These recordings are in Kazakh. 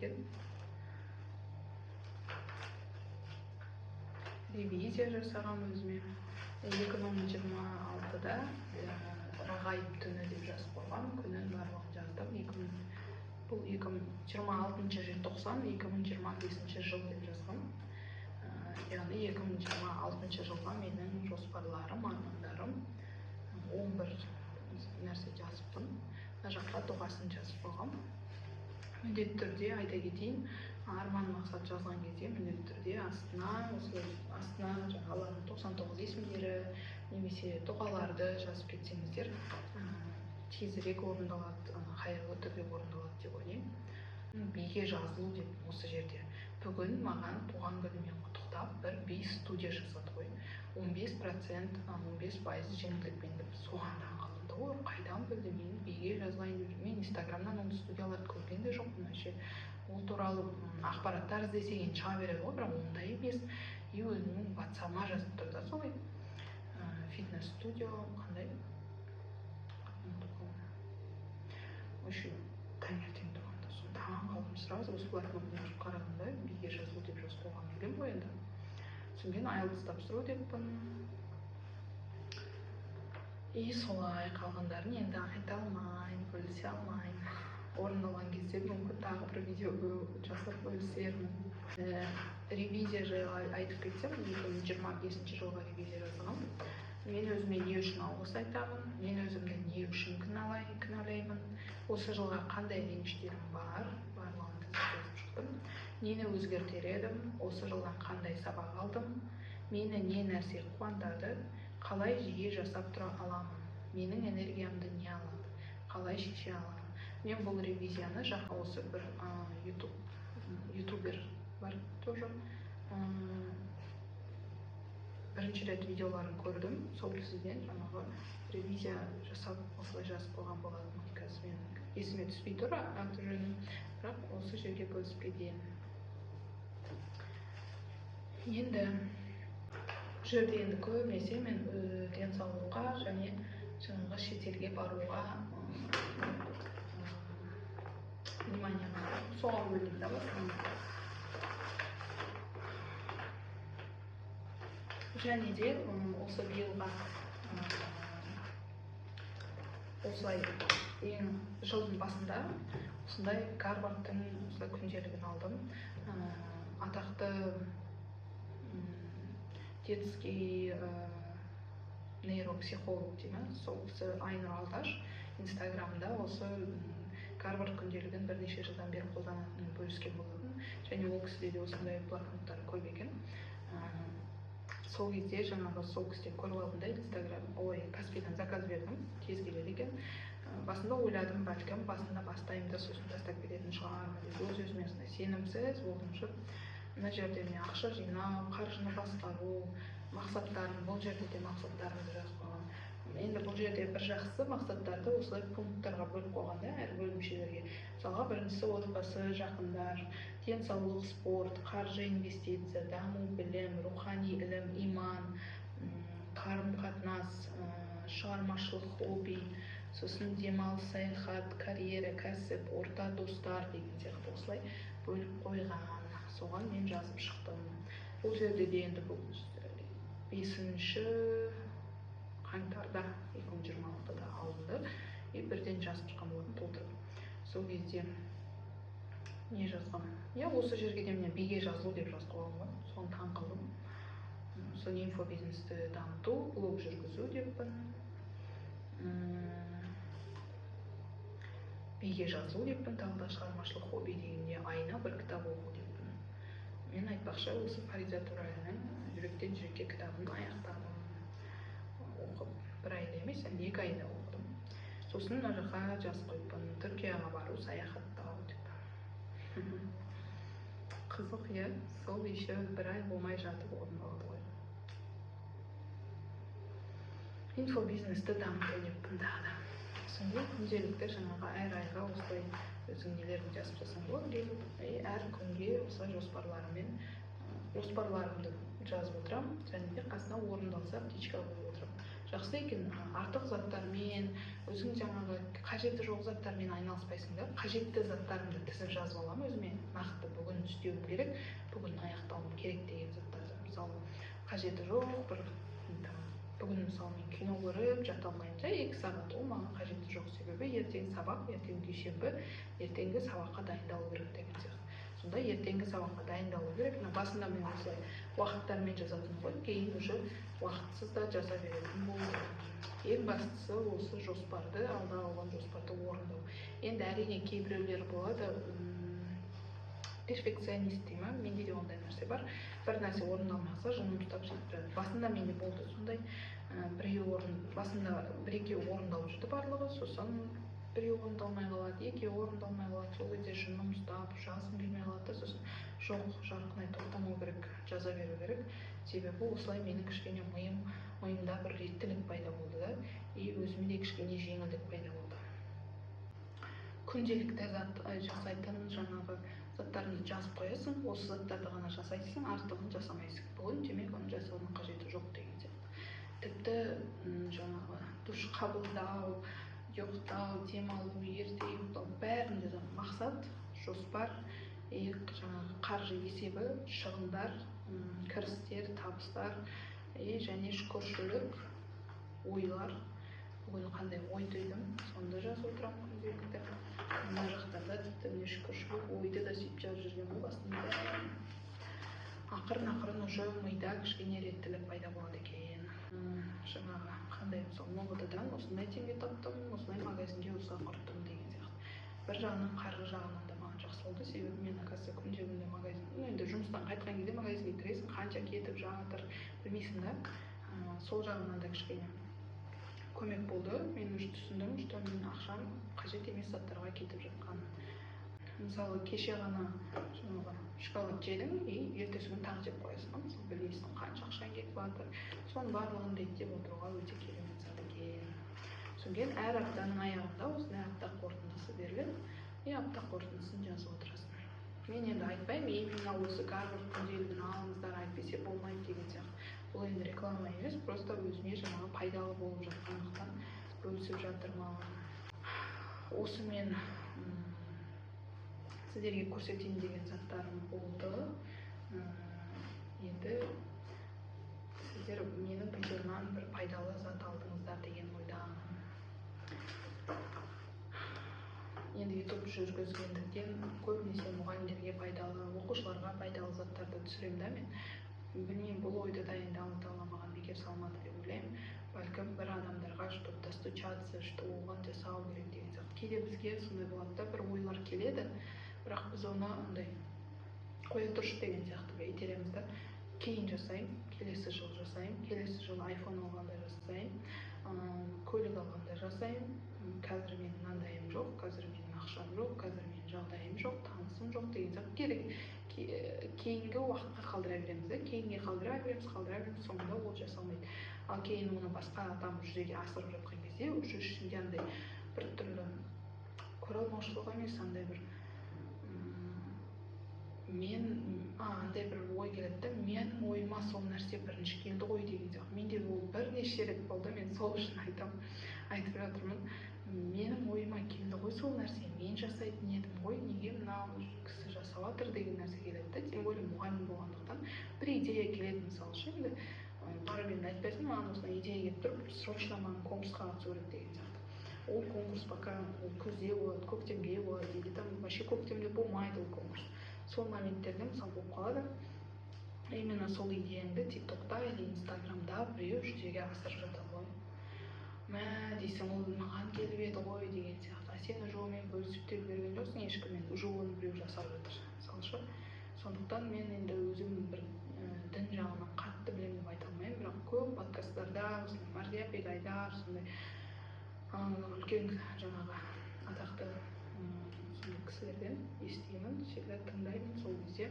екен. Ревизия жасағам өзіме. 2026-да Рағайып түні деп жазып қойған, күнін барлығын жаздым. Бұл 2026 желтоқсан 2025 жыл деп жазғам. Яғни 2026 жылға менің жоспарларым, армандарым 11 нәрсе жазыппын. Мына жаққа дұғасын жазып қойғам. Міндетті түрде айта кетейін, арман мақсат жазған кезде міндетті түрде астына жаңағылардың 99 есімдері немесе дұғаларды жазып кетсеңіздер, тезірек орындалады, қайырлы түрде орындалады деп ойлаймын. Биге жазылу деп осы жерде. Бүгін маған туған күнімен құттықтап бір би студия жасады ғой. 15% 15% жеңілдікпен деп соған таңғалдым да, ой, қайдан білді мен биге жазғайын деп. Мен инстаграмнан ондай студияларды көрген де жоқпын. Ол туралы ақпараттар іздесеген шыға береді ғой, бірақ ондай емес. И өзімнің WhatsApp-ма жазып тұрды солай. Фитнес студио қандай? Очень таңертең тұрғанда соны таңғалдым, сразу осылардың орнына ашып қарадым да, биге жазылу деп жазып қойған екен ғой енді. Содан IELTS тапсыру деппін. И солай қалғандарын енді айта алмаймын, бөлісе алмаймын. Орындалған кезде мүмкін тағы бір видео жасап бөлісермін. Ревизия жайлы айтып кетсем, 2025 жылға ревизия жазғам. Мен өзіме не үшін алғыс айтамын, мен өзімді не үшін кінәлаймын, осы жылға қандай реніштерім бар, барлығын тізіп жазып шықтым. Нені өзгертер едім, осы жылдан қандай сабақ алдым, мені не нәрсе қуантады, қалай жиі жасап тұра аламын, менің энергиямды не алады, қалай шеше аламын. Мен бұл ревизияны жаққа осы бір ютубер бар тоже. Бірінші рет видеоларын көрдім, сол сізден жаңағы ревизия жасап осылай жазып қойған болатын. Қазір мен есіме түспей тұр аты жөнім, бірақ осы жерге бөлісіп кетейін. Енді бұл жерде енді көбінесе мен денсаулыққа және жаңағы шетелге баруға внимание соған бөлдім да басында. Және де осы биылға осылай жылдың басында осындай Гарвардтың күнделігін алдым. Атақты детский нейропсихолог деймін, сол кісі Айнұр Алдаш инстаграмда осы Гарвард күнделігін бірнеше жылдан бері қолданатынын бөліскен болатын. Және ол кісіде де осындай блокноттар көп екен. Сол кезде жаңағы сол кісіден көріп алдым да инстаграм, Каспийдан заказ бердім, тез келеді екен. Басында ойладым, бәлкім басында бастаймын да сосын тастап кететін шығармын деп өз-өзіме сенімсіз болдым. Мына жерде мен ақша жинау, қаржыны басқару, мақсаттарым, бұл жерде де мақсаттарымды жазып қойған. Енді бұл жерде бір жақсы мақсаттарды осылай пункттарға бөліп қойғанда әр бөлімшелерге. Мысалға біріншісі отбасы, жақындар, денсаулық, спорт, қаржы, инвестиция, даму, білім, рухани ілім, иман, қарым-қатынас, шығармашылық, хобби, сосын демалыс, саяхат, карьера, кәсіп, орта достар деген сияқты осылай бөліп қойған. Соған мен жазып шықтым. Бұл жерде де енді бұл 5-ші қаңтарда 2026-да алынды. Бірден жазып шыққан болатын толтырып. Сол кезде не жазғам? Осы жерге де мен биге жазылу деп жазып қойғам. Соны таңғалдым. Сосын инфобизнесті дамыту, блог жүргізу деппін. Биге жазылу деппін, тағы да шығармашылық хобби дегенде айына бір кітап оқу деппін. Мен айтпақшы осы Фариза Турайның жүректен жүрекке кітабын аяқтадым. Оқып, бір айда емес, 2 айда оқыдым. Сосын мына жаққа жазып қойыппын, Түркияға бару, саяхаттау деп. Қызық, сол еще 1 ай болмай жатып орындалды ғой. Инфобизнесті дамыту деппін тағы да. Сонда күнделікті жаңағы әр айға осылай өзің нелерін жазып жасаң болады. Әр күнге осылай жоспарларымды жазып отырам, және де қасына орындалса птичка қойып отырам. Жақсы екен, артық заттармен, өз өзің жаңағы қажеті жоқ заттармен айналыспайсың да, қажетті заттарымды тізіп жазып аламын өзіме, нақты бүгін істеуім керек, бүгін аяқтауым керек деген заттарды. Мысалы, қажеті жоқ бір бүгін мысалы мен кино көріп жата алмаймын, 2 сағат, ол маған қажеті жоқ, себебі ертең сабақ, ертең дүйсенбі, ертеңгі сабаққа дайындалу керек деген сияқты. Сонда ертеңгі сабаққа дайындалу керек. Басында мен осылай уақыттармен жазатын ғой, кейін уже уақытсыз да жаза беретін болдым. Ең бастысы осы жоспарды, алда алған жоспарды орындау. Енді әрине кейбіреулер болады, перфекционист деймін, менде де ондай нәрсе бар. Бір нәрсе орындалмаса жыным ұстап сөйтіп тұрады. Басында менде болды сондай, басында 1-2 орындалып жүрді барлығы, сосын 1 орындалмай қалады, 2 орындалмай қалады. Сол кезде жыным ұстап, жазғым келмей қалады, сосын жоқ, жарқынай тоқтамау керек, жаза беру керек. Себебі осылай менің кішкене миымда бір реттілік пайда болды да, и өзімде кішкене жеңілдік пайда болды. Күнделікті жасайтын жаңағы заттарыңды жазып қоясың, осы заттарды ғана жасайсың, артығын жасамайсың. Бүгін демек оны жасаудың қажеті жоқ деген сияқты. Тіпті жаңағы душ қабылдау, ұйықтау, демалу, ерте ұйықтау, бәрін жазамын. Мақсат, жоспар, жаңағы қаржы есебі, шығындар, кірістер, табыстар, және шүкіршілік, ойлар. Бүгін қандай ой түйдім, сонда жазып отырамын күнделікті. Мына жақтарда тіпті міне шүкіршілік ойды да сөйтіп жазып жүрген ғой басында. Ақырын уже мида кішкене реттілік пайда болады екен. Жаңағы қандай мысалы МВД-дан осындай теңге таптым, осындай магазинге осылай құрттым деген сияқты. Бір жағынан қаржы жағынан да маған жақсы болды, себебі мен оказывается күнде магазин, енді жұмыстан қайтқан кезде магазинге кіресің, қанша кетіп жатыр білмейсің да. Сол жағынан да кішкене көмек болды. Мен уже түсіндім, что мен ақшам қажет емес заттарға кетіп жатқан. Мысалы кеше ғана шоколад жедің, ертесі күні тағы жеп қоясың, мысалы білмейсің қанша ақшаң кетіп жатыр. Соның барлығын реттеп отыруға өте керемет зат екен. Содан кейін әр аптаның аяғында осындай апта қорытындысы беріледі, апта қорытындысын жазып отырасың. Мен енді айтпаймын, именно осы Гарвард күнделігін алыңыздар, айтпесе болмайды деген сияқты. Бұл енді реклама емес, просто өзіме жаңағы пайдалы болып жатқандықтан бөлісіп жатырмын. Осы мен сіздерге көрсетейін деген заттарым болды. Енді сіздер менің видеомнан бір пайдалы зат алдыңыздар деген ойдамын. Енді YouTube жүргізгендіктен көбінесе мұғалімдерге пайдалы, оқушыларға пайдалы заттарды түсіремін да мен. Білмеймін, бұл ойды дайындала-маған бекер салмады деп ойлаймын. Бәлкім бір адамдарға, чтобы достучаться, что оған жасау керек деген сияқты. Кейде бізге сондай болады да, бір ойлар келеді, бірақ біз оны андай қоя тұршы деген сияқты итереміз да. Кейін жасаймын, келесі жыл жасаймын, келесі жыл iPhone алғанда жасаймын, көлік алғанда жасаймын. Қазір менің мынандайым жоқ, қазір менің ақшам жоқ, қазір менің жағдайым жоқ, танысым жоқ деген сияқты керек. Кейінгі уақытқа қалдыра береміз да, кейінге қалдыра береміз, соңында ол жасалмайды. Ал кейін оны басқа адам жүзеге асырып жатқан кезде, уже ішінде андай бір түрлі көреалмаушылық емес, андай бір андай бір ой келеді да, менің ойыма сол нәрсе бірінші келді ғой деген сияқты. Менде ол бірнеше рет болды, мен сол үшін айтып жатырмын. Менің ойыма келді ғой сол нәрсе, мен жасайтын едім ғой, неге мынау кісі жасап жатыр деген нәрсе келеді да. Тем более мұғалім болғандықтан бір идея келеді, мысалы үшін енді барып енді айтпайсың, маған осындай идея келіп тұрып, срочно маған конкурсқа қатысу керек деген сияқты. Ол конкурс пока күзде болады, көктемге болады дейді, там вообще көктемде болмайды ол конкурс. Сол моменттерде мысалы болып қалады. Именно сол идеяңды TikTokта или Instagramда біреу жүзеге асырып жатыр ғой. Мә дейсің, ол маған келіп еді ғой деген сияқты. Сен уже онымен бөлісіп те берген жоқсың, ешкіммен, уже оны біреу жасап жатыр, мысалшы. Сондықтан мен енді өзім бір дін жағынан қатты білемін деп айта алмаймын, бірақ көп подкасттарда, Мәрзия Бегайдар, сондай үлкен жаңағы атақты кісілерден естимін, шекіліп тыңдаймын. Сол кезде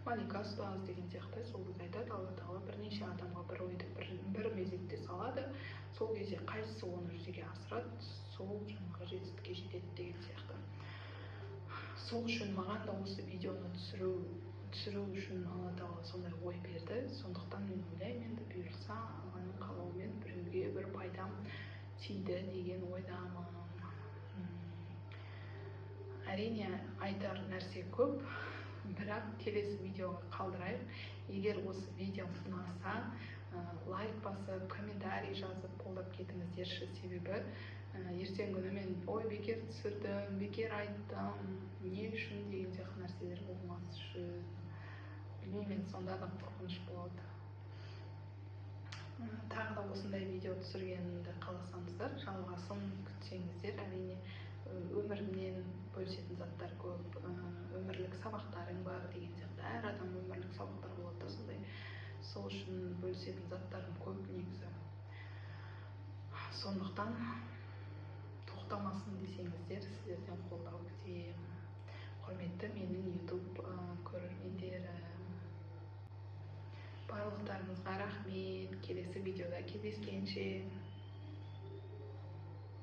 Малика ұстаз деген сияқты, сол кезде айтады, Алла Тағала бірнеше адамға бір ойды бір мезетте салады, сол кезде қайсысы оны жүзеге асырады, сол жаңағы жетістікке жетеді деген сияқты. Сол үшін маған да осы видеоны түсіру үшін Алла Тағала сондай ой берді. Сондықтан мен ойлаймын, енді бұйырса Алланың қалауымен біреуге бір пайдам тиді деген ойдамын. әрине айтар нәрсе көп, бірақ келесі видеоға қалдырайық. Егер осы видео ұнаса, лайк басып, комментарий жазып қолдап кетіңіздерші. Себебі ертең күні мен ой бекер түсірдім, бекер айттым, не үшін деген сияқты нәрселер болмас үшін. Білмеймін, сонда да қорқыныш болады. Тағы да осындай видео түсіргенімді қаласаңыздар, жалғасын күтсеңіздер, әрине өмірімнен бөлісетін заттар көп, өмірлік сабақтарың бар деген сияқты. Әр адам өмірлік сабақтар болады да, сондай. Сол үшін бөлісетін заттарым көп негізі. Сондықтан тоқтамасын десеңіздер, сіздерден қолдау күтемін. Құрметті менің YouTube көрермендері, барлықтарыңызға рахмет. Келесі видеода кездескенше.